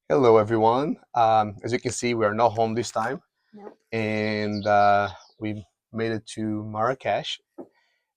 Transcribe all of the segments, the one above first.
Hello, everyone. As you can see, we are not home this time, Nope. and we made it to Marrakesh.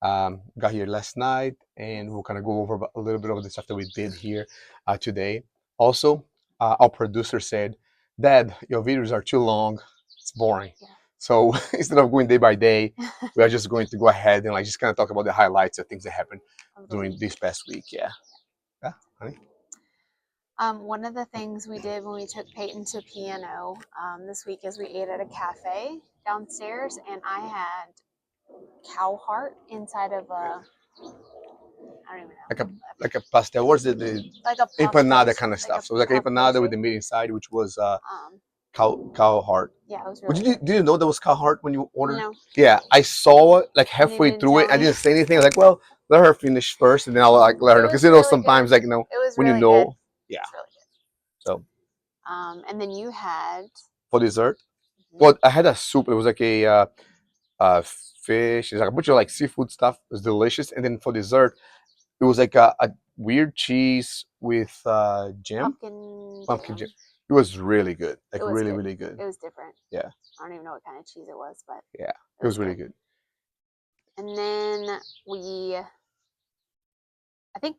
Got here last night, and we'll kind of go over a little bit of the stuff that we did here today. Also, our producer said, "Dad, your videos are too long. It's boring." Yeah. So instead of going day by day, we are just going to go ahead and like just kind of talk about the highlights of things that happened Of the during week. this past week. Yeah, yeah, honey. One of the things we did when we took Peyton to piano this week is we ate at a cafe downstairs, and I had cow heart inside of a I don't even like a know like a pastel. What's the like a puff empanada pastry, kind of like a stuff? So it was like puff empanada with pastry. the meat inside, which was Um, cow heart. yeah, it was But really good. did you know that was cow heart when you ordered? No, Yeah, I saw it like and you halfway didn't through it. tell I me. didn't say anything. I was like, well, let her finish first, and then I'll like let her It know because was really good. sometimes like It was when you really good. know, yeah. It's really So good. And then you had. for dessert, Mhm. well, I had a soup. It was like a uh, fish. It's like a bunch of like seafood stuff. It was delicious. And then for dessert, it was like a weird cheese with jam, Pumpkin pumpkin jam. jam. It was really good, It like was really, good. really good. It was different. Yeah, I don't even know what kind of cheese it was, but yeah, it it was was really good. good. And then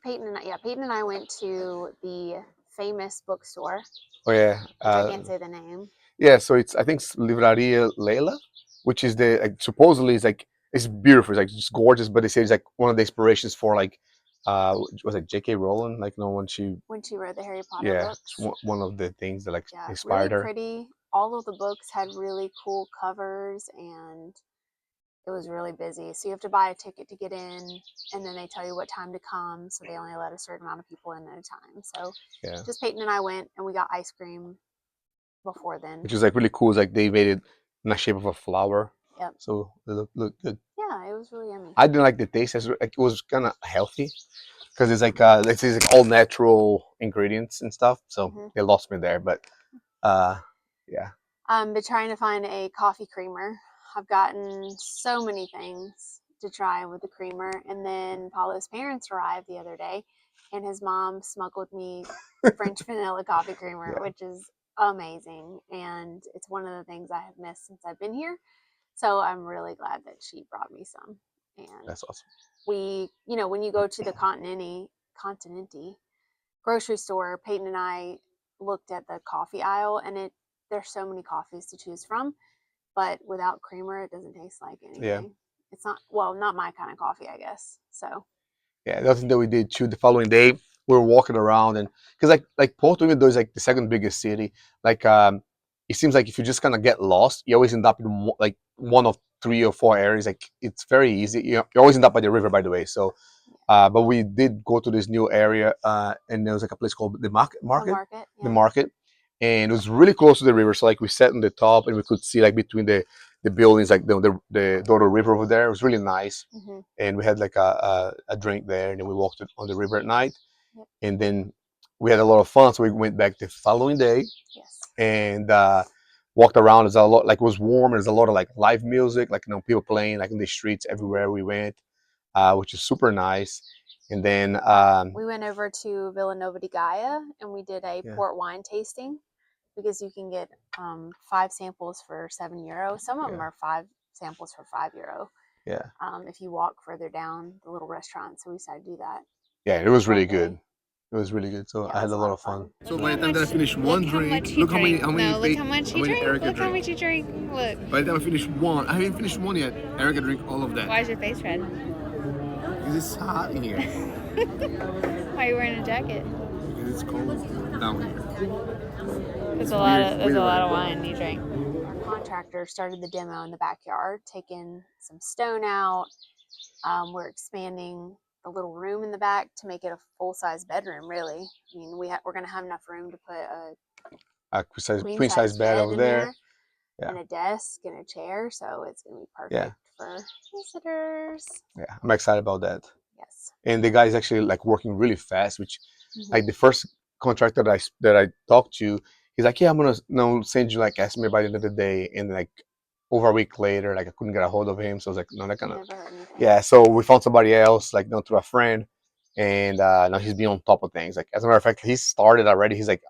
Peyton and I went to the famous bookstore, Oh yeah, which I can't say the name. yeah. So it's I think it's Livraria Leila, which is the like, supposedly it's like it's beautiful, it's like just gorgeous. But they say it's like one of the inspirations for like was it J.K. Rowling? Like no when she When she wrote the Harry Potter yeah, it's books. one of the things that like Yeah, really inspired her. pretty. All of the books had really cool covers, and it was really busy. So you have to buy a ticket to get in, and then they tell you what time to come. So they only let a certain amount of people in at a time. So Yeah, just Peyton and I went, and we got ice cream before which then. is like really cool. It's like they made it in the shape of a flower, Yep. so it look good. Yeah, it was really yummy. I didn't like the taste. It was kind of healthy because it's like let's say it's like all natural ingredients and stuff. So Hmm. they lost me there, but uh, yeah. Been trying to find a coffee creamer. I've gotten so many things to try with the creamer, and then Paulo's parents arrived the other day, and his mom smuggled me French vanilla coffee creamer, Yeah, which is amazing, and it's one of the things I have missed since I've been here. So I'm really glad that she brought me some. And that's awesome. when you go to the Continente grocery store, Peyton and I looked at the coffee aisle, and there's so many coffees to choose from, but without creamer, it doesn't taste like Yeah, anything. It's not my kind of coffee, I guess. So, yeah. The other thing that we did too, the following day, we were walking around and because like Porto, even though it's like the second biggest city, like it seems like if you just kind of get lost, you always end up in like one of three or four areas. Like it's very easy. You always end up by the river, by the way. So, but we did go to this new area, and there was like a place called the the market, the yeah. market, and it was really close to the river. So like we sat on the top and we could see like between the buildings, like the Dodo River over there. It was really nice, Hmm. and we had like a drink there, and then we walked on the river at night, Yep. and then we had a lot of fun. So we went back the following day Yes. and walked around. There's a lot like it was warm. There's a lot of like live music, like people playing like in the streets everywhere we went, which is super nice. And then We went over to Villanova de Gaia, and we did a yeah, port wine tasting because you can get 5 samples for €7. Some of them yeah, are 5 samples for €5. yeah, If you walk further down the little restaurant, so we decided to do that yeah. It was really one good. day. It was really good. So Yeah, I it had was a a lot lot of of fun. fun. So by the time that I finished one drink, look how many No, look fake, how much how he many drank. Erica Look how drank. much he drank. Look. By the time I finished one, I haven't finished one yet. Erica drank all of that. Why is your face red? Because it's hot in here. Why are you wearing a jacket? Because it's cold down here. There's It's a lot weird. of Weird wine you drank. Our contractor started the demo in the backyard, taking some stone out. We're expanding the little room in the back to make it a full size bedroom. Really, I mean, we're going to have enough room to put a A queen queen size size bed bed over in there. there Yeah, and a desk and a chair, so it's going to be yeah, perfect for visitors. yeah. I'm excited about that. Yes. And the guy's actually like working really fast, which Hmm. like the first contractor that I talked to, he's like, yeah, I'm gonna send you like estimate by the end of the day, and like over a week later, like I couldn't get a hold of him, so I was like, no, that kind of Never heard anything. yeah. So we found somebody else, like through a friend, and now he's been on top of things. Like as a matter of fact, he started already. He's like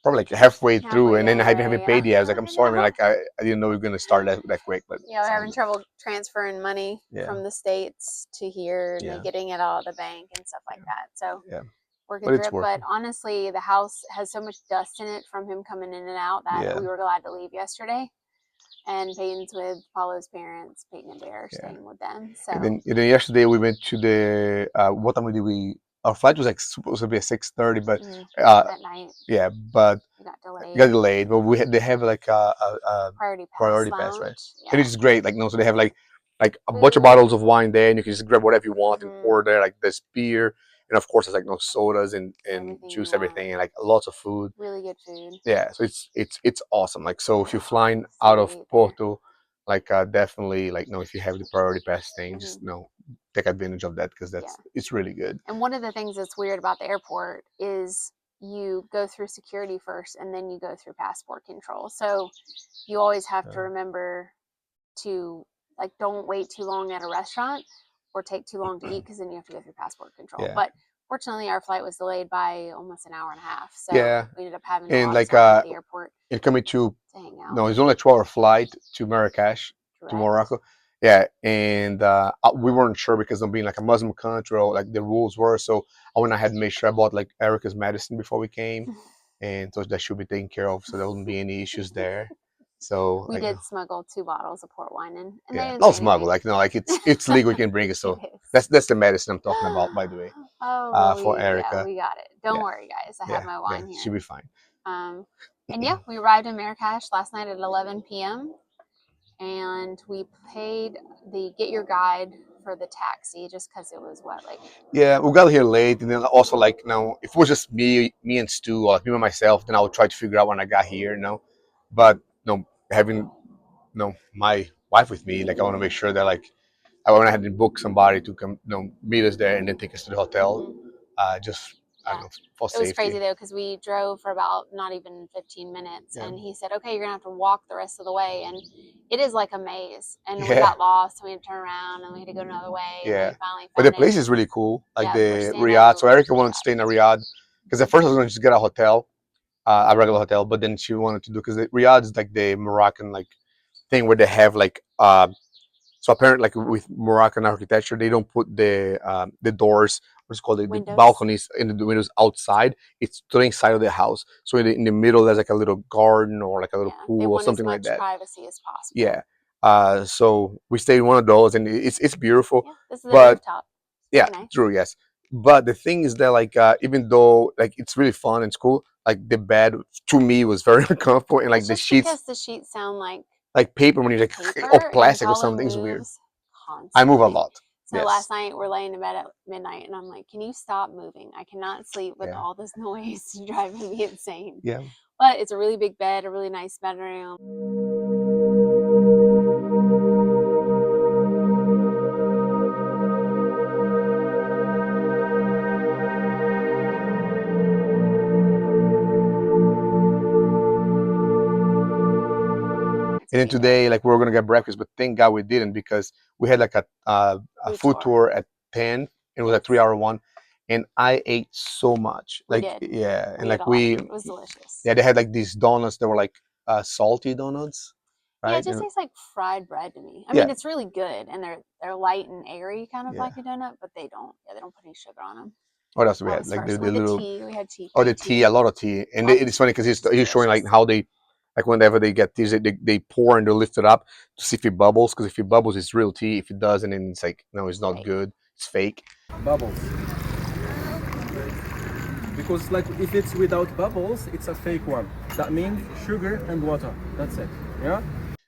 probably like halfway through, Halfway and then I there haven't already, paid yeah. yet. I was like, I'm I sorry, man. know. Like I didn't know we were gonna start that quick, but Yeah, we're having trouble transferring money Yeah. from the States to here and Yeah. getting it out of the bank and stuff like that. So Yeah. working But through it's it. But working. honestly, the house has so much dust in it from him coming in and out that Yeah. we were glad to leave yesterday. And Peyton's with Paulo's parents. Peyton and Bear are Yeah. staying with them. So And then yesterday we went to the what time did we? Our flight was like supposed to be at 6:30, but at night yeah, but it got it got delayed. delayed. But they have like a Priority pass pass, right? lounge. And Yeah. it's great. Like no, so they have like a bunch of Food. bottles of wine there, and you can just grab whatever you want and Mhm. pour there. Like there's beer, and of course there's like no sodas and Everything you juice, want. everything, and like lots of food. Really good food. Yeah, so it's awesome. Like so, if you're flying So out we of ate there. Porto, like definitely like no, if you have the priority pass thing, just Mhm. take advantage of that because it's really good. And one of the things that's weird about the airport is you go through security first and then you go through passport control. So you always have to Yeah. remember to like don't wait too long at a restaurant or take too long to eat because then you have to go through passport control. Yeah. But fortunately, our flight was delayed by almost an hour and a half, so Yeah. we ended up having to And like offline at the airport and coming to to hang out. no, it's only a 2-hour flight to Marrakesh to Correct. Morocco. Yeah, and we weren't sure because of being like a Muslim country or like the rules were. So I went ahead and made sure I bought like Erica's medicine before we came, and so that should be taken care of. So there wouldn't be any issues there. So We like, did smuggle 2 bottles of port wine in, and they yeah, didn't not say smuggle. anything. Like no, like it's legal. You can bring it. So It is. that's the medicine I'm talking about, by the way. Oh, well, For yeah, Erica. we got it. Don't Yeah. worry, guys. I Yeah, have my wine she'll here. be fine. And yeah, we arrived in Marrakesh last night at 11 p.m. and we paid the Get Your Guide for the taxi just because it was what, like Yeah, we got here late, and then also like if it was just me and Stu, or like me by myself, then I would try to figure out when I got here, But having my wife with me, like I want to make sure that like I went ahead and book somebody to come, meet us there and then take us to the hotel, just I don't know, for it was safety. crazy though because we drove for about not even 15 minutes, and he said, "Okay, you're gonna have to walk the rest of the way," and it is like a maze. And we got lost, and we had to turn around, and we had to go another way. And then we finally But the found place it. is really cool, like Yeah, we're the staying at Riyadh. a So Erica wanted to Riyadh. stay in a Riyadh because at first I was going to just get a hotel, a regular hotel, but then she wanted to do because the Riyadh is like the Moroccan like thing where they have like so apparently like with Moroccan architecture they don't put the doors, what's it called, the Windows. balconies in the windows outside. It's to the inside of the house, so in the middle there's like a little garden or like a little They pool or want as something like much that. privacy as possible. Yeah. So we stayed in one of those, and it's beautiful. Yeah, this is a But rooftop. yeah, Very nice. true, yes. But the thing is that like even though like it's really fun and it's cool, like the bed to me was very uncomfortable, and like It's the just sheets because the sheets sound like paper when you're like paper, or and plastic or Paulo something. It's weird. moves constantly. I move a lot. So Yes. last night we're laying in bed at midnight, and I'm like, "Can you stop moving? I cannot sleep with Yeah. all this noise. You're driving me insane." Yeah. But it's a really big bed, a really nice bedroom. And then today, like we were gonna get breakfast, but thank God we didn't because we had like a food tour at 10. And it was a 3-hour one, and I ate so much. We Like did. yeah, and We like ate a lot. It was delicious. yeah, they had like these donuts that were like salty donuts, Yeah, right? it just tastes like fried bread to me. I Yeah. mean, it's really good, and they're light and airy, kind of Yeah. like a donut, but they don't put any sugar on them. What else we That had? was Like first. the With the little tea, we had tea. oh, the great tea, a lot of tea, and Lots it's of funny tea. because It's he's showing like delicious. how they like whenever they get teas, they pour and they lift it up to see if it bubbles. Because if it bubbles, it's real tea. If it doesn't, then it's like no, it's not Fake. good. It's fake. Bubbles. Because like if it's without bubbles, it's a fake one. That means sugar and water. That's it. Yeah.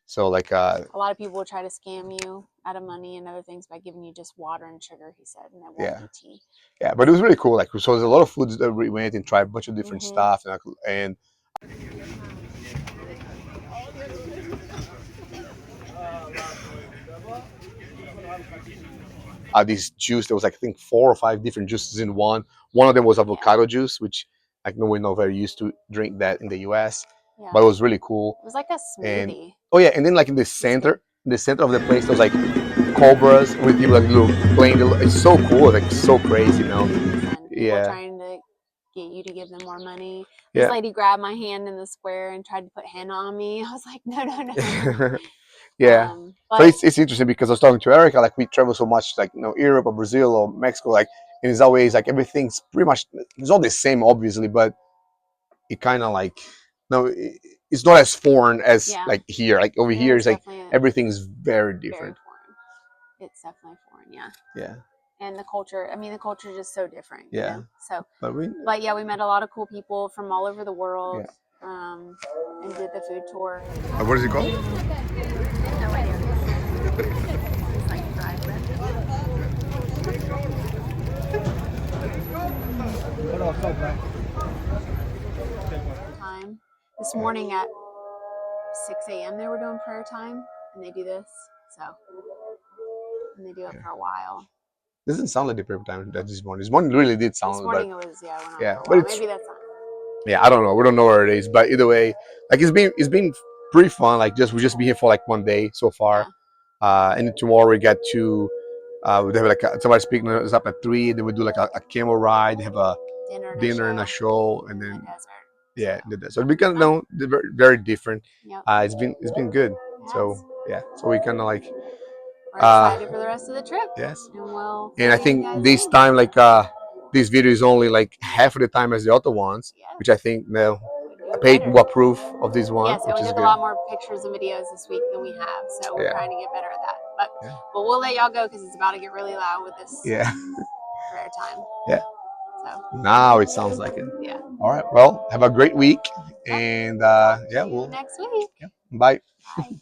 So like A lot of people will try to scam you out of money and other things by giving you just water and sugar, he said, and it won't be tea. Yeah, but it was really cool. Like so, there's a lot of foods that we went and tried a bunch of different stuff, and this juice. There was like I think 4 or 5 different juices in one. One of them was avocado juice, which like no, we're not very used to drink that in the U.S. Yeah. But it was really cool. It was like a And smoothie. oh yeah, and then like in the center of the place, there was like cobras with people like little playing. It's so cool, like so crazy, And people Yeah. trying to get you to give them more money. Yeah. This lady grabbed my hand in the square and tried to put henna on me. I was like, no, no, no. Yeah. But But it's interesting because I was talking to Erica, like we travel so much, like Europe or Brazil or Mexico, like and it's always like everything's pretty much it's all the same, obviously, but it kind of like no, it's not as foreign as yeah, like here. Like over here, it's it's like definitely everything's very very different. foreign. It's definitely foreign, yeah. Yeah. And the culture, I mean, the culture is just so different. Yeah. You know? So, But yeah, we met a lot of cool people from all over the world, yeah. and did the food tour. What is it called? No idea. It's like dry bread. Time this morning at 6 a.m. they were doing prayer time, and they do this. So, and they do it for a while. Doesn't sound like the prayer time that this morning. This morning really did sound. This morning it was went on yeah, for a but while. it's, Maybe that's not. Yeah, I don't know. We don't know where it is, but either way, like it's been pretty fun. Like we just be here for like one day so far, and then tomorrow we get to they have like somebody speaking us up at 3. Then we do like a camel ride. They have a dinner and a show, and then the desert. So we kind of very, very different. Yep. It's been good. So yeah, so we kind of like we're excited for the rest of the trip. Yes, and I think this in. time like this video is only like half of the time as the other ones, which I think Paige will approve of this one. Yes, and we took a lot more pictures and videos this week than we have, so we're trying to get better at that. But we'll let y'all go because it's about to get really loud with this prayer time. Yeah. So now it sounds like it. Yeah. All right. Well, have a great week, and we'll next week. Bye. Bye.